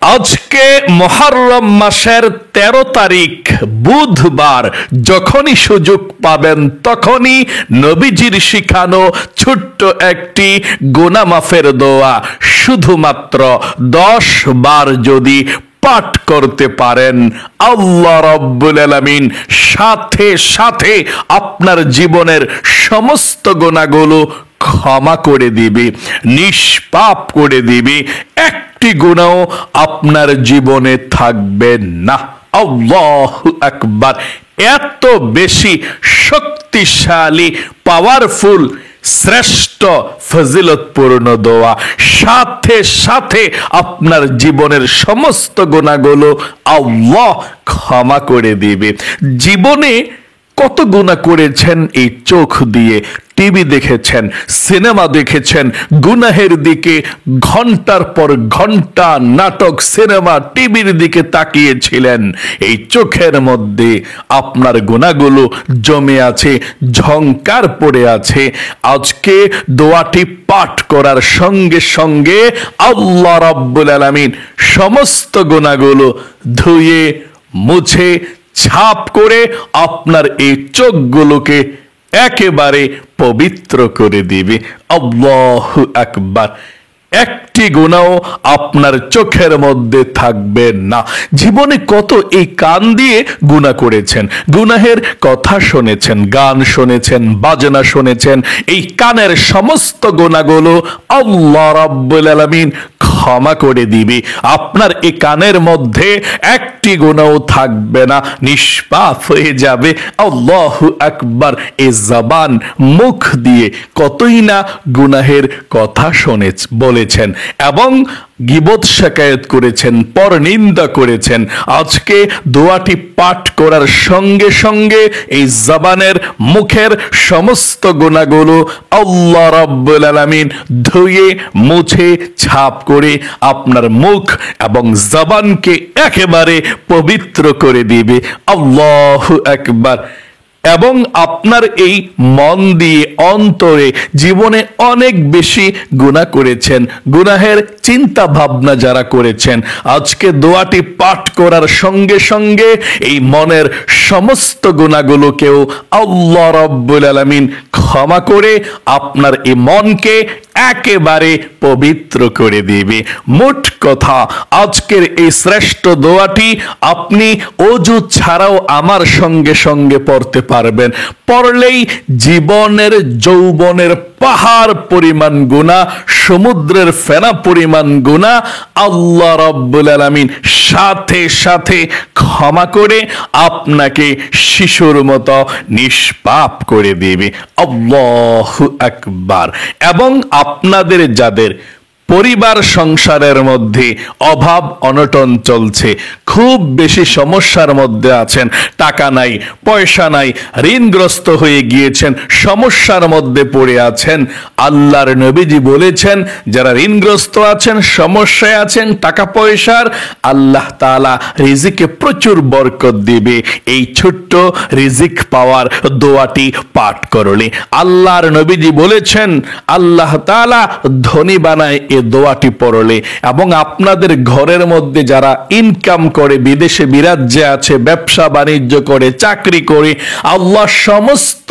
আজকে মুহররম মাসের 13 তারিখ বুধবার। যখনই সুযোগ পাবেন তখনই নবীজির শিখানো ছোট্ট একটি গুনাহ মাফের দোয়া শুধুমাত্র 10 বার যদি পাঠ করতে পারেন, আল্লাহ রাব্বুল আলামিন সাথে সাথে আপনার জীবনের সমস্ত গুনাহগুলো ক্ষমা করে দিবে, নিষ্পাপ করে দিবে। একটি গুনাহ আপনার জীবনে থাকবে না। আল্লাহু আকবার। এত বেশি শক্তিশালী, পাওয়ারফুল, শ্রেষ্ঠ ফজিলতপূর্ণ দোয়া, সাথে সাথে আপনার জীবনের সমস্ত গুনাহগুলো আল্লাহ ক্ষমা করে দিবে। জীবনে কত গুনাহ করেছেন এই চোখ দিয়ে, টিভি দেখেছেন, সিনেমা দেখেছেন, গুনাহের দিকে ঘন্টার পর ঘন্টা নাটক, সিনেমা, টিভির দিকে তাকিয়েছিলেন। এই চোখের মধ্যে আপনার গুনাহগুলো জমে আছে, ঝংকার পড়ে আছে। আজকে দোয়াটি পাঠ করার সঙ্গে সঙ্গে আল্লাহ রাব্বুল আলামিন সমস্ত গুনাহগুলো ধুয়ে মুছে ছাপ করে আপনার এই চোখগুলোকে একেবারে পবিত্র করে দিবে। আল্লাহু আকবার। একটি গুনাহ আপনার চোখের মধ্যে থাকবে না। জীবনে কত এই কান দিয়ে গুনাহ করেছেন, গুনাহের কথা শুনেছেন, গান শুনেছেন, বাজনা শুনেছেন। এই কানের সমস্ত গুনাহগুলো আল্লাহ রাব্বুল আলামিন ক্ষমা করে দিবে। আপনার এই কানের মধ্যে একটি গুনাহ থাকবে না, নিষ্পাপ হয়ে যাবে। আল্লাহু আকবার। এই জবান, মুখ দিয়ে কতই না গুনাহের কথা বলেছেন এবং গীবত শিকায়ত করেছেন, পরনিন্দা করেছেন। আজকে দোয়াটি পাঠ করার সঙ্গে সঙ্গে এই জবানের, মুখের সমস্ত গুনাহগুলো আল্লাহ রাব্বুল আলামিন ধুয়ে মুছে ছাপ করে আপনার মুখ এবং জবানকে একেবারে পবিত্র করে দিবে। আল্লাহু আকবার। এবং আপনার এই মন দিয়ে, অন্তরে জীবনে অনেক বেশি গুনাহ করেছেন, গুনাহের চিন্তা ভাবনা যারা করেছেন, আজকে দোয়াটি পাঠ করার সঙ্গে সঙ্গে এই মনের সমস্ত গুনাহগুলোকেও আল্লাহ রাব্বুল আলামিন ক্ষমা করে আপনার এই মনকে একেবারে পবিত্র করে দিবে। মোট কথা, আজকের এই শ্রেষ্ঠ দোয়াটি আপনি অজু ছাড়াও আমার সঙ্গে সঙ্গে পড়তে পারবেন। পড়লেই জীবনের, যৌবনের পাহাড় পরিমাণ গুনাহ, সমুদ্রের ফেনা পরিমাণ গুনাহ আল্লাহ রাব্বুল আলামিন সাথে সাথে ক্ষমা করে আপনাকে শিশুর মতো নিষ্পাপ করে দিবে। আল্লাহু আকবার। এবং আপনাদের যাদের পরিবার সংসারের মধ্যে অভাব অনটন চলছে, খুব বেশি সমস্যার মধ্যে আছেন, টাকা নাই, পয়সা নাই, ঋণগ্রস্ত হয়ে গিয়েছেন, সমস্যার মধ্যে পড়ে আছেন, আল্লাহর নবীজি বলেছেন যারা ঋণগ্রস্ত আছেন, সমস্যায় আছেন, টাকা পয়সার, আল্লাহ তাআলা রিজিকে প্রচুর বরকত দিবে এই ছোট্ট রিজিক পাওয়ার দোয়াটি পাঠ করলে। আল্লাহর নবীজি বলেছেন আল্লাহ তাআলা ধনী বানায় দোয়াটি পড়লে। এবং আপনাদের ঘরের মধ্যে যারা ইনকাম করে, বিদেশে বিরাজ্যে আছে, ব্যবসা বাণিজ্য করে, চাকরি করে, আল্লাহ সমস্ত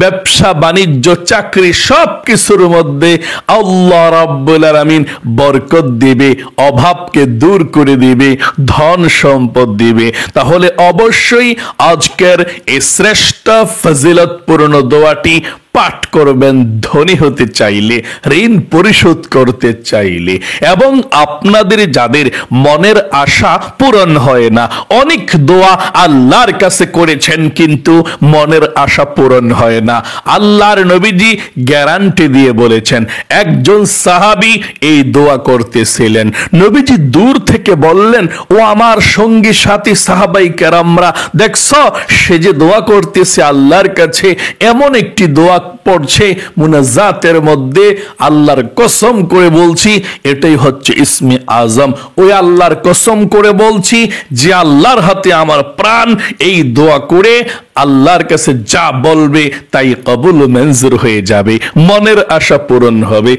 ব্যবসা বাণিজ্য চাকরি সব কিছুর মধ্যে আল্লাহ রাব্বুল আলামিন বরকত দিবে, অভাবকে দূর করে দিবে, ধন সম্পদ দিবে। তাহলে অবশ্যই আজকের এই শ্রেষ্ঠ ফজিলতপূর্ণ দোয়াটি পাঠ করবেন ধনী হতে চাইলে, ঋণ পরিশোধ করতে চাইলে। এবং আপনাদের যাদের মনের আশা পূরণ হয় না, অনেক দোয়া আল্লাহর কাছে করেছেন কিন্তু মনের আশা পূরণ হয় না, আল্লাহর নবীজি গ্যারান্টি দিয়ে বলেছেন। একজন সাহাবী এই দোয়া করতেছিলেন, নবীজি দূর থেকে বললেন, ও আমার সঙ্গী সাথী সাহাবাই কেরামরা, দেখছো সে যে দোয়া করতেছে আল্লাহর কাছে, এমন একটি দোয়া পড়ছে মুনাজাতের মধ্যে, আল্লাহর কসম করে বলছি এটাই হচ্ছে ইসমে আজম। ওই আল্লাহর কসম করে বলছি যে আল্লাহর হাতে আমার প্রাণ, এই দোয়া করে আল্লাহর কাছে যা বলবে তাই কবুল মঞ্জুর হয়ে যাবে, মনের আশা পূরণ হবে।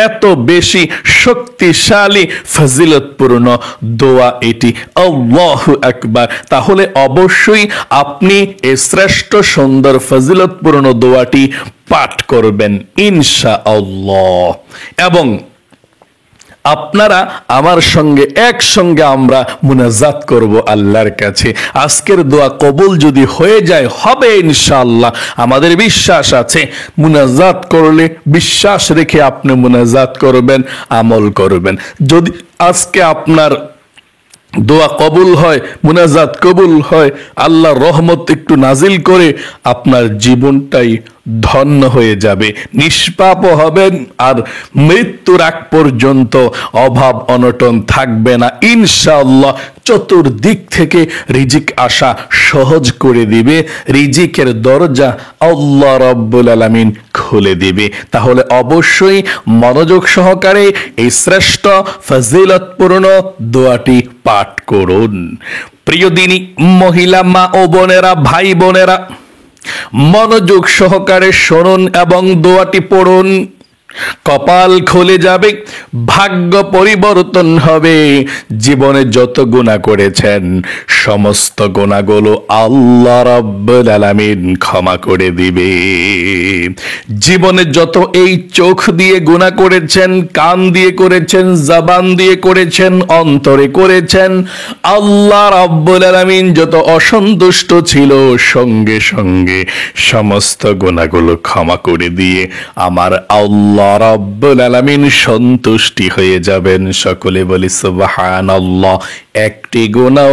এত বেশি শক্তিশালী ফজিলতপূর্ণ দোয়া এটি। আল্লাহু আকবার। তাহলে অবশ্যই আপনি এই শ্রেষ্ঠ সুন্দর ফজিলতপূর্ণ দোয়াটি পাঠ করবেন ইনশাআল্লাহ। এবং আপনারা আমার সঙ্গে একসঙ্গে আমরা মুনাজাত করব আল্লাহর কাছে। আজকের দোয়া কবুল যদি হয়ে যায়, হবে ইনশাআল্লাহ, আমাদের বিশ্বাস আছে। মুনাজাত করলে বিশ্বাস রেখে আপনি মুনাজাত করবেন, আমল করবেন। যদি আজকে আপনার দোয়া কবুল হয়, মুনাজাত কবুল হয়, আল্লাহর রহমত একটু নাজিল করে আপনার জীবনটাই ধন্য হয়ে যাবে, নিষ্পাপ হবেন, আর মৃত্যুর আগ পর্যন্ত অভাব অনটন থাকবে না ইনশাআল্লাহ। চতুর্দিক থেকে রিজিক আসা সহজ করে দিবে, রিজিকের দরজা আল্লাহ রাব্বুল আলামিন খুলে দিবে। তাহলে অবশ্যই মনোযোগ সহকারে এই শ্রেষ্ঠ ফজিলতপূর্ণ দোয়াটি পাঠ করুন। প্রিয় দিনী মহিলা মা ও বোনেরা, ভাই বোনেরা, মনোযোগ সহকারে শুনুন এবং দোয়াটি পড়ুন। কপাল খুলে যাবে, ভাগ্য পরিবর্তন হবে। জীবনে যত গুনাহ করেছেন সমস্ত গুনাহগুলো আল্লাহ রাব্বুল আলামিন ক্ষমা করে দিবে। জীবনে যত এই চোখ দিয়ে গুনাহ করেছেন, কান দিয়ে করেছেন, জবান দিয়ে করেছেন, অন্তরে করেছেন, আল্লাহ রাব্বুল আলামিন যত অসন্তুষ্ট ছিল সঙ্গে সঙ্গে সমস্ত গুনাহগুলো ক্ষমা করে দিয়ে আমার আল্লাহ রাব্বুল আলামিন সন্তুষ্টি হয়ে যাবেন। সকলে বলি সুবহানাল্লাহ। একটি গুনাহ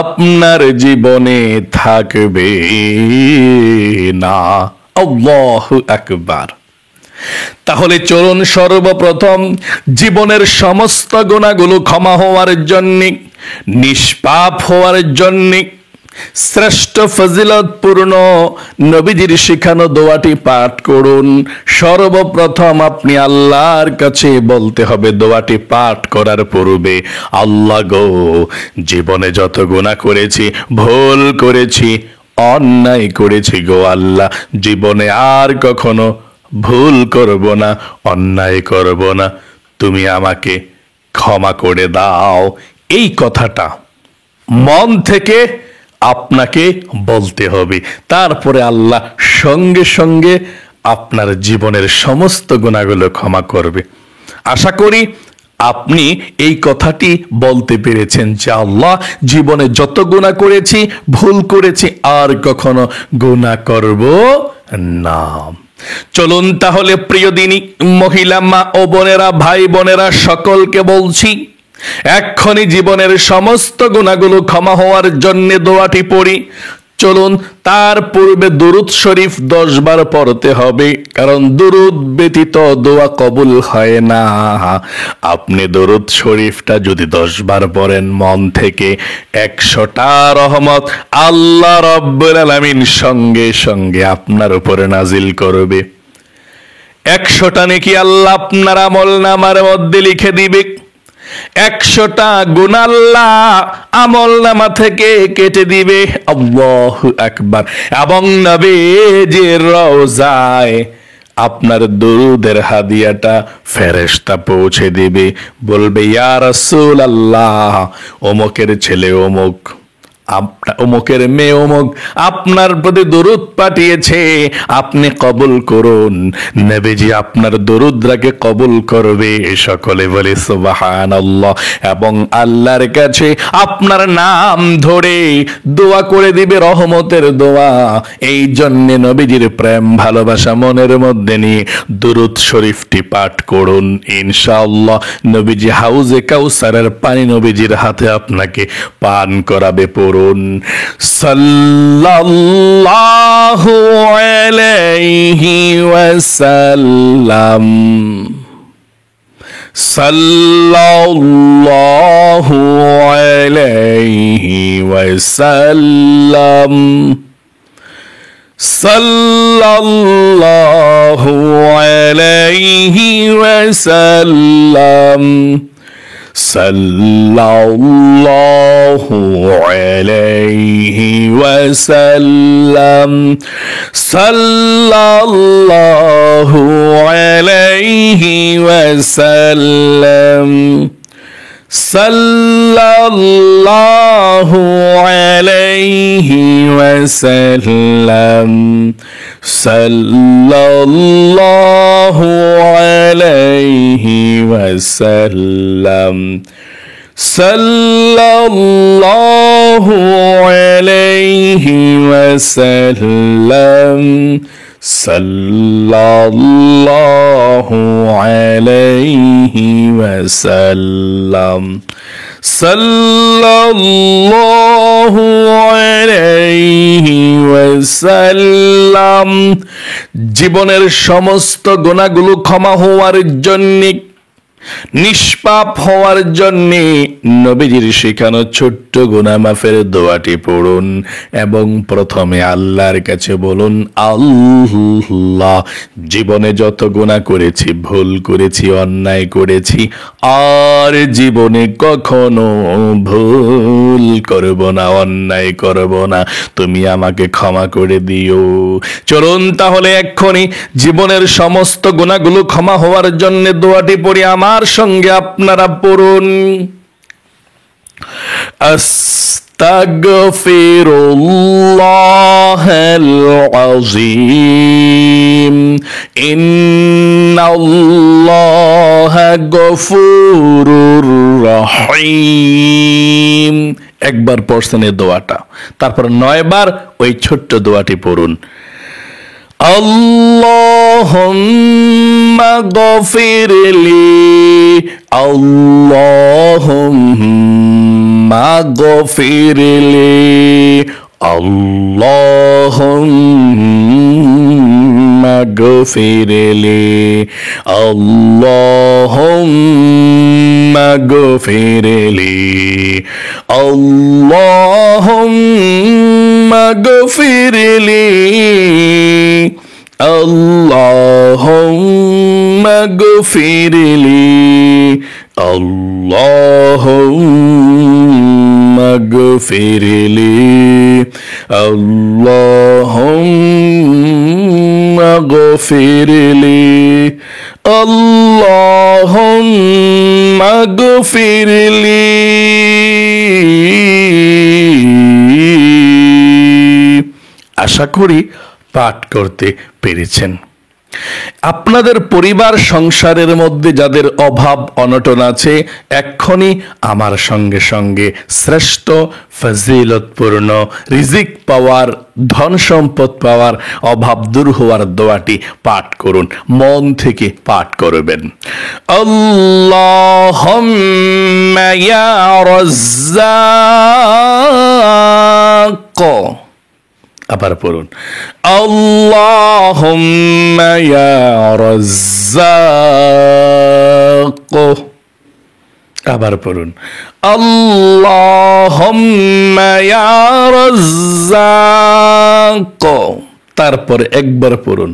আপনার জীবনে থাকবে না। আল্লাহু আকবার। তাহলে চলুন সর্বপ্রথম জীবনের সমস্ত গুনাহগুলো ক্ষমা হওয়ার জন্য, নিষ্পাপ হওয়ার জন্য শ্রেষ্ঠ ফজিলতপূর্ণ নবীজির শিখানো দোয়াটি পাঠ করুন। সর্বপ্রথম আপনি আল্লাহর কাছে বলতে হবে দোয়াটি পাঠ করার পূর্বে, আল্লাহ গো, জীবনে যত গুনাহ করেছি, ভুল করেছি, অন্যায় করেছি গো আল্লাহ, জীবনে আর কখনো ভুল করব না, অন্যায় করব না, তুমি আমাকে ক্ষমা করে দাও। এই কথাটা মন থেকে আপনাকে বলতে হবে। তারপরে আল্লাহ সঙ্গে সঙ্গে আপনার জীবনের সমস্ত গুনাহগুলো ক্ষমা করবে। আশা করি আপনি এই কথাটি বলতে পেরেছেন যে আল্লাহ, জীবনে যত গুনাহ করেছি, ভুল করেছি, আর কখনো গুনাহ করব না। চলুন তাহলে প্রিয় দিনী মহিলা মা ও বোনেরা, ভাই বোনেরা, সকলকে বলছি, এক্ষুনি জীবনের সমস্ত গুনাহগুলো ক্ষমা হওয়ার জন্য দোয়াটি পড়ি। চলুন তার পূর্বে দুরূদ শরীফ 10 বার পড়তে হবে, কারণ দুরূদ ব্যতীত দোয়া কবুল হয় না। আপনি দুরূদ শরীফটা যদি 10 বার পড়েন মন থেকে, 100টা রহমত আল্লাহ রাব্বুল আলামিন সঙ্গে সঙ্গে আপনার উপরে নাজিল করবে। 100টা নেকি আল্লাহ আপনার আমলনামার মধ্যে লিখে দিবে, 100টা গুনাহ আল্লাহ আমলনামা থেকে কেটে দিবে। আল্লাহু আকবার। এবং নবীজির রওজায় আপনার দুরুদের হাদিয়াটা ফেরেশতা পৌঁছে দিবে, বলবে ইয়া রাসূলুল্লাহ, অমুকের ছেলে অমুক, অমুকের মেয়ে অমুক আপনার প্রতি দরুদ পাঠিয়েছে, আপনি কবুল করুন। নবীজি আপনার দরুদটাকে কবুল করবে। সকলে বলে সুবহানাল্লাহ। এবং আল্লাহর কাছে আপনার নাম ধরে দোয়া করে দিবে রহমতের দোয়া। এই জন্য নবীজির প্রেম ভালোবাসা মনের মধ্যে নিয়ে দুরুদ শরীফটি পাঠ করুন। ইনশাআল্লাহ নবীজি হাউজে কাউসারের পানি নবীজির হাতে আপনাকে পান করাবে। পড়ুন সাল্লাল্লাহু আলাইহি ওয়াসাল্লাম, সাল্লাল্লাহু আলাইহি ওয়াসাল্লাম, সাল্লাল্লাহু আলাইহি ওয়াসাল্লাম, সাল্লাল্লাহু আলাইহি ওয়াসাল্লাম সাল্লাল্লাহু আলাইহি ওয়াসাল্লাম সাল্লাল্লাহু আলাইহি ওয়াসাল্লাম সাল্লাল্লাহু আলাইহি ওয়াসাল্লাম সাল্লাল্লাহু আলাইহি ওয়াসাল্লাম সাল্লাল্লাহু আলাইহি ওয়াসাল্লাম সাল্লাল্লাহু আলাইহি ওয়াসাল্লাম। জীবনের সমস্ত গুনাহগুলো ক্ষমা হওয়ার জন্য, নিষ্পাপ হওয়ার জন্যে নবীজির শেখানো ছোট্ট গুনাহ মাফের দোয়াটি পড়ুন এবং প্রথমে আল্লাহর কাছে বলুন, আল্লাহ, জীবনে যত গুনাহ করেছি, ভুল করেছি, অন্যায় করেছি, আর জীবনে কখনো ভুল করব না, অন্যায় করব না, তুমি আমাকে ক্ষমা করে দিও। চলুন তাহলে এক্ষুনি জীবনের সমস্ত গুনাহগুলো ক্ষমা হওয়ার জন্য দোয়াটি পড়ি। আমার সঙ্গে আপনারা পড়ুন, আস্তাগফিরুল্লাহাল আযীম ইন্নাল্লাহা গফুরুর রহিম। একবার পড়ছেন এই দোয়াটা, তারপর 9 বার ওই ছোট্ট দোয়াটি পড়ুন। আল্লাহুম্মা গফিরলি, আল্লাহুম্মা গফিরলি, আল্লাহুম্মা গফিরলি, আল্লাহুম্মা গফিরলি, আল্লাহুম্মা গফিরলি, আল্লাহুম্মা গফিরলি, আল্লাহুম্মা গফিরলি, আল্লাহুম্মা গফিরলি, আল্লাহুম্মা গফিরলি। আশা করি পাঠ করতে পেরেছেন। আপনাদের পরিবার সংসারের মধ্যে যাদের অভাব অনটন আছে, এক্ষুনি আমার সঙ্গে সঙ্গে শ্রেষ্ঠ ফজিলতপূর্ণ রিজিক পাওয়ার, ধন সম্পদ পাওয়ার, অভাব দূর হওয়ার দোয়াটি পাঠ করুন, মন থেকে পাঠ করবেন। আল্লাহুম্মা ইয়া রাজ্জাক। আবার পড়ুন, আল্লাহুম্মা ইয়া রাজ্জাক। আবার পড়ুন, আল্লাহুম্মা ইয়া রাজ্জাক। তারপর একবার পড়ুন,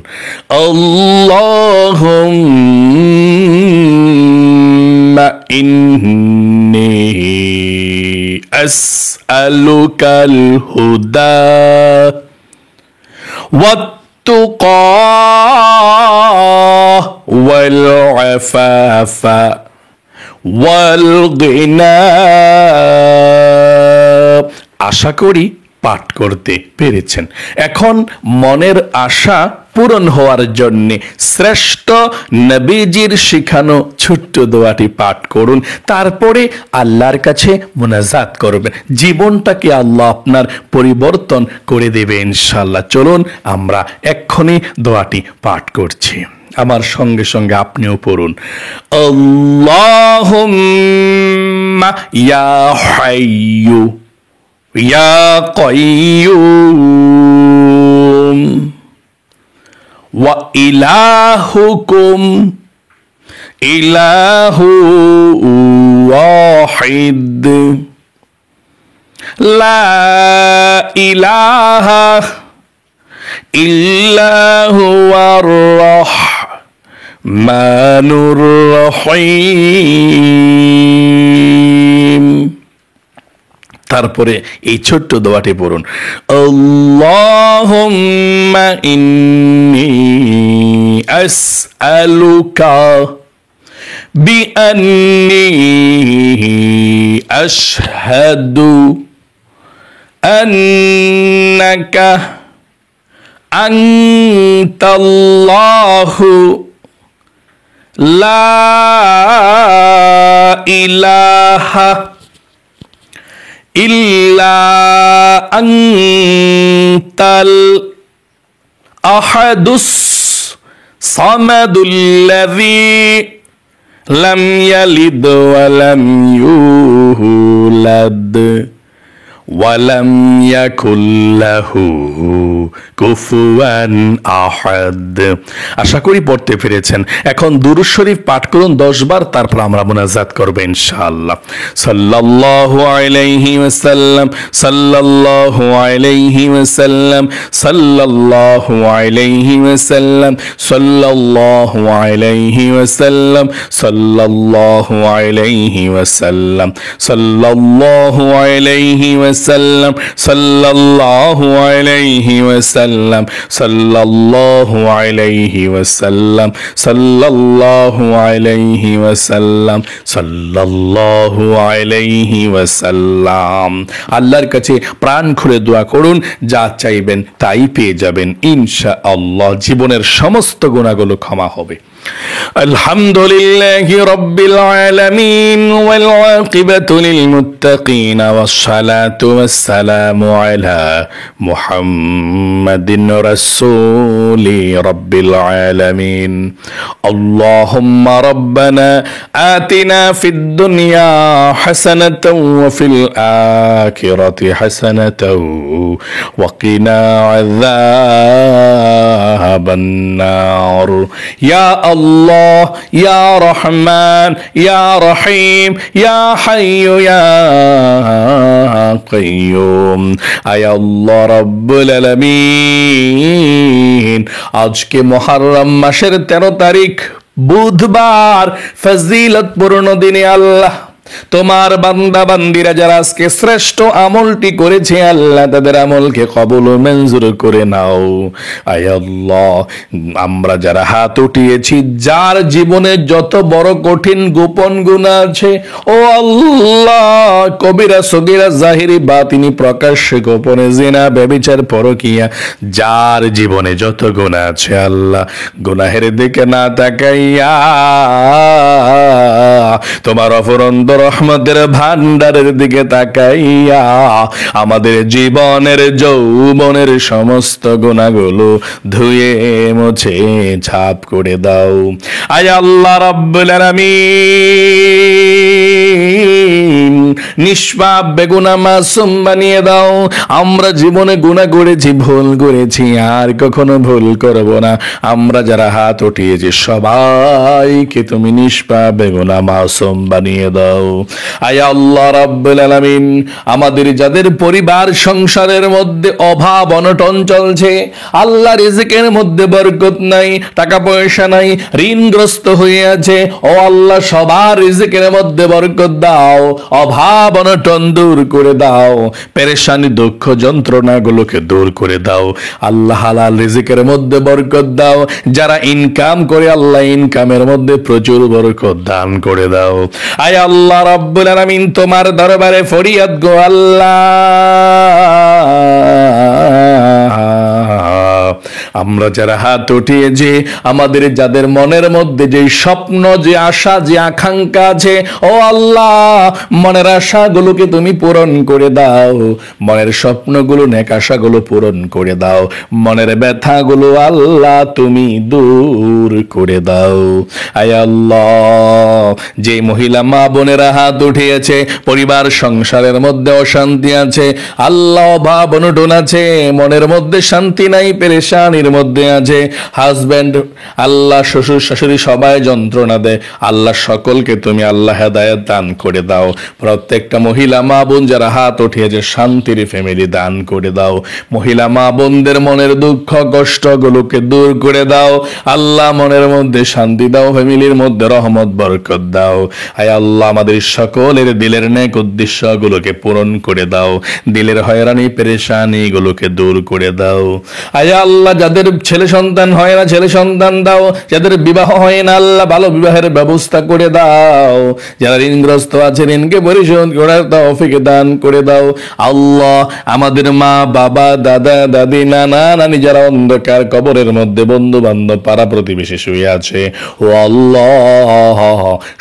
আল্লাহুম্মা ইন্নী আসআলুকাল হুদা ওয়াত-তুকা ওয়াল-আফাফা ওয়াল-গিনা। আশা করি পাঠ করতে পেরেছেন। এখন মনের আশা পূরণ হওয়ার জন্য শ্রেষ্ঠ নবীজির শিখানো ছোট্ট দোয়াটি পাঠ করুন, তারপরে আল্লাহর কাছে মুনাজাত করবেন। জীবনটাকে আল্লাহ আপনার পরিবর্তন করে দেবে ইনশাআল্লাহ। চলুন আমরা এক্ষুনি দোয়াটি পাঠ করছি, আমার সঙ্গে সঙ্গে আপনিও পড়ুন। আল্লাহুম্মা ইয়া হাইয়্যু ইয়া কাইয়্যুম ওয়া ইলাহুকুম ইলাহু ওয়াহিদ লা ইলাহা ইল্লা হুয়ার মানুর রহিম। তারপরে এই ছোট্ট দোয়াটি পড়ুন, আল্লাহুম্মা ইন্নী আসআলুকা বিআন্নী আশহাদু আন্নাকা আনতাল্লাহু লা ইলাহা ইল্লা আনতাল আহাদুস সামাদুল্লাযী লাম ইয়ালিদ ওয়া লাম ইউলাদ ওয়া লাম ইয়াকুল লাহু কুফুয়ান আহাদ। আশা করি পড়তে পেরেছেন। এখন দুরূদ শরীফ পাঠ করুন 10 বার, তারপর আমরা মুনাজাত করব ইনশাআল্লাহ। সাল্লাল্লাহু আলাইহি ওয়াসাল্লাম, সাল্লাল্লাহু আলাইহি ওয়াসাল্লাম, সাল্লাল্লাহু আলাইহি ওয়াসাল্লাম, সাল্লাল্লাহু আলাইহি ওয়াসাল্লাম, সাল্লাল্লাহু আলাইহি ওয়াসাল্লাম, সাল্লাল্লাহু আলাইহি ওয়াসাল্লাম, সাল্লাল্লাহু আলাইহি ওয়াসাল্লাম, সাল্লাল্লাহু আলাইহি ওয়াসাল্লাম, সাল্লাল্লাহু আলাইহি ওয়াসাল্লাম, সাল্লাল্লাহু আলাইহি ওয়াসাল্লাম। আল্লাহর কাছে প্রাণ খুলে দোয়া করুন, যা চাইবেন তাই পেয়ে যাবেন ইনশাআল্লাহ। জীবনের সমস্ত গুনাহগুলো ক্ষমা হবে। আলহামদুলিল্লাহি রাব্বিল আলামিন ওয়াল আকিবাতু লিল মুত্তাকিন ওয়াস সালাতু ওয়াস সালামু আলা মুহাম্মাদিন রাসূলি রাব্বিল আলামিন। আল্লাহুম্মা রাব্বানা আতিনা ফিদ দুনিয়া হাসানাতাও ওয়া ফিল আখিরাতি হাসানাতাও ওয়া কিনা আযাবান নার। ইয়া আল্লাহ, ইয়া রহমান, ইয়া রহিম, ইয়া হাইয়্যু ইয়া কাইয়্যুম। আয় আল্লাহ রাব্বুল আলামিন, আজকে মুহররম মাসের 13 তারিখ বুধবার, ফজিলতপূর্ণ দিনে আল্লাহ তোমার বান্দা বান্দিরা যারা আজকে শ্রেষ্ঠ আমলটি করেছে আল্লাহ, তাদের আমলকে কবুল ও মঞ্জুর করে নাও। আয় আল্লাহ, আমরা যারা হাত উঠিয়েছি, যার জীবনে যত বড় কঠিন গোপন গুনাহ আছে, ও আল্লাহ, কবিরা সগীরা জাহিরি বাতিনি প্রকাশ্যে গোপনে জিনা ব্যভিচার পরকিয়া, যার জীবনে যত গুনাহ আছে আল্লাহ, গুনাহের দিকে না তাকাইয়া তোমার অফুরন্ত রহমতের ভান্ডারের দিকে তাকাইয়া আমাদের জীবনের যৌবনের সমস্ত গুনাহগুলো ধুয়ে মুছে ছাপ করে দাও। আয় আল্লাহ রাব্বুল আলামিন, নিষ্পাপ বেগুনাহ মাসুম বানিয়ে দাও। আমরা জীবনে গুনাহ করেছি, ভুল করেছি, আর কখনো ভুল করব না। আমরা যারা হাত উঠিয়েছি সবাইকে তুমি নিষ্পাপ বেগুনাহ মাসুম বানিয়ে দাও। আয় আল্লাহ রাব্বুল আলামিন, আমাদের যাদের পরিবার সংসারের মধ্যে অভাব অনটন চলছে, আল্লাহ রিজিকের মধ্যে বরকত নাই, টাকা পয়সা নাই, ঋণগ্রস্ত হয়ে আছে, ও আল্লাহ সবার রিজিকের মধ্যে বরকত দাও, অভাব অনটন দূর করে দাও, পেরেশানি দুঃখ যন্ত্রণাগুলোকে দূর করে দাও। আল্লাহ হালাল রিজিকের মধ্যে বরকত দাও। যারা ইনকাম করে আল্লাহ ইনকামের মধ্যে প্রচুর বরকত দান করে দাও। আয় আল্লাহ রাব্বুল আলামিন, তোমার দরবারে ফরিয়াদ গো আল্লাহ, আমরা যারা হাত উঠিয়েছি, আমাদের যাদের মনের মধ্যে যে স্বপ্ন, যে আশা, যে আকাঙ্ক্ষা আছে, ও আল্লাহ, মনের আশাগুলোকে তুমি পূরণ করে দাও, মনের স্বপ্নগুলো নেক আশাগুলো পূরণ করে দাও, মনের ব্যথাগুলো আল্লাহ তুমি দূর করে দাও। আয় আল্লাহ, যে মহিলা মা বোনেরা বোনেরা হাত উঠিয়েছে, পরিবার সংসারের মধ্যে অশান্তি আছে, আল্লাহ অভাব অনটন আছে, মনের মধ্যে শান্তি নাই, পেরেশানির মধ্যে আছে, হাজবেন্ড আল্লাহ শ্বশুর শাশুড়ি সবাই যন্ত্রণা দেয়, আল্লাহ সকলকে তুমি আল্লাহ হেদায়েত দান করে দাও। প্রত্যেকটা মহিলা মা বোন যারা হাত উঠিয়েছে শান্তির ফ্যামিলি দান করে দাও। মহিলা মা বোনদের মনের দুঃখ কষ্টগুলোকে দূর করে দাও আল্লাহ, মনের মধ্যে শান্তি দাও, ফ্যামিলির মধ্যে রহমত বরকত দাও। আয় আল্লাহ আমাদের সকলের দিলের নেক উদ্দেশ্যগুলোকে পূরণ করে দাও, দিলের হয়রানি পেরেশানি গুলোকে দূর করে দাও। আয় আল্লাহ যাদের ছেলে সন্তান হয় না ছেলে সন্তান দাও, যাদের বিবাহ হয় না আল্লাহ ভালো বিবাহের ব্যবস্থা করে দাও, যারা ঋণগ্রস্ত আছে ঋণকে পরিশোধ করার তৌফিক দান করে দাও। আল্লাহ আমাদের মা বাবা দাদা দাদি নানা নানি যারা অন্ধকার কবরের মধ্যে বন্ধু বান্ধব পাড়া প্রতিবেশী শুয়ে আছে, ও আল্লাহ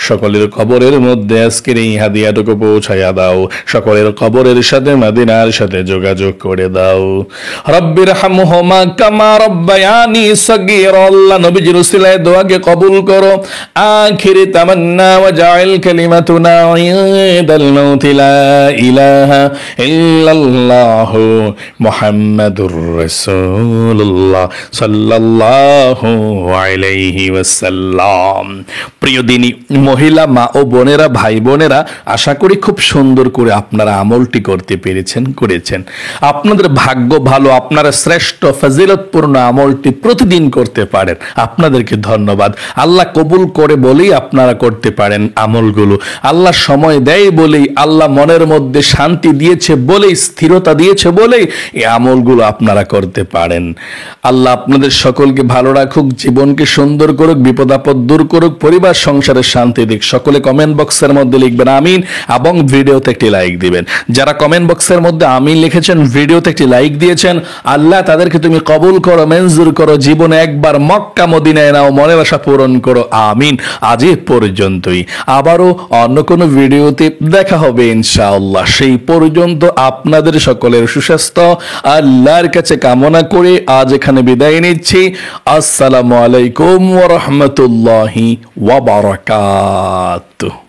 সকলের কবরের মধ্যে আজকের এই হাদিয়াটুকু পৌঁছায়া দাও, সকলের কবরের সাথে মদিনার সাথে যোগাযোগ করে দাও। রব্বির হামহুমা কামা রব্বায়ানি সগীরা, আল্লাহ নবীজির উসিলায় দোয়াকে কবুল করো। আখিরি তামান্না ওয়া জাইল কালিমাতুনা ইনদাল মাউত লা ইলাহা ইল্লাল্লাহু মুহাম্মাদুর রাসূলুল্লাহ সাল্লাল্লাহু আলাইহি ওয়াসাল্লাম। প্রিয় দিনী মহিলা মা ও বোনেরা, ভাই বোনেরা, আশা করি খুব সুন্দর করে আপনারা আমলটি করতে করেছেন। আপনাদের ভাগ্য ভালো, আপনারা শ্রেষ্ঠ ফজিলতপূর্ণ আমলটি প্রতিদিন করতে পারেন। আপনাদেরকে ধন্যবাদ। আল্লাহ কবুল করে বলেই আপনারা করতে পারেন আমলগুলো, আল্লাহ সময় দেয় বলেই, আল্লাহ মনের মধ্যে শান্তি দিয়েছে বলেই, স্থিরতা দিয়েছে বলেই এই আমলগুলো আপনারা করতে পারেন। আল্লাহ আপনাদের সকলকে ভালো রাখুক, জীবনকে সুন্দর করুক, বিপদ আপদ দূর করুক, পরিবার সংসারের শান্তি দিক। সকলে কমেন্ট বক্সের মধ্যে লিখবেন আমিন এবং ভিডিওতে একটি লাইক দিবেন। যারা কমেন্ট বক্সের মধ্যে আমিন লিখেছেন, ভিডিওতে একটি লাইক দিয়েছেন, আল্লাহ তাদেরকে তুমি কবুল করো, মঞ্জুর করো, জীবনে একবার মক্কা মদিনায় নাও, মনের আশা পূরণ করো, আমিন। আজ এ পর্যন্তই, আবারও অন্য কোনো ভিডিওতে দেখা হবে ইনশাআল্লাহ। সেই পর্যন্ত আপনাদের সকলের সুস্বাস্থ্য আল্লাহর কাছে কামনা করে আজ এখানে বিদায় নিচ্ছি। আসসালামু আলাইকুম ওয়া রাহমাতুল্লাহি ওয়া বারাকাতুহু।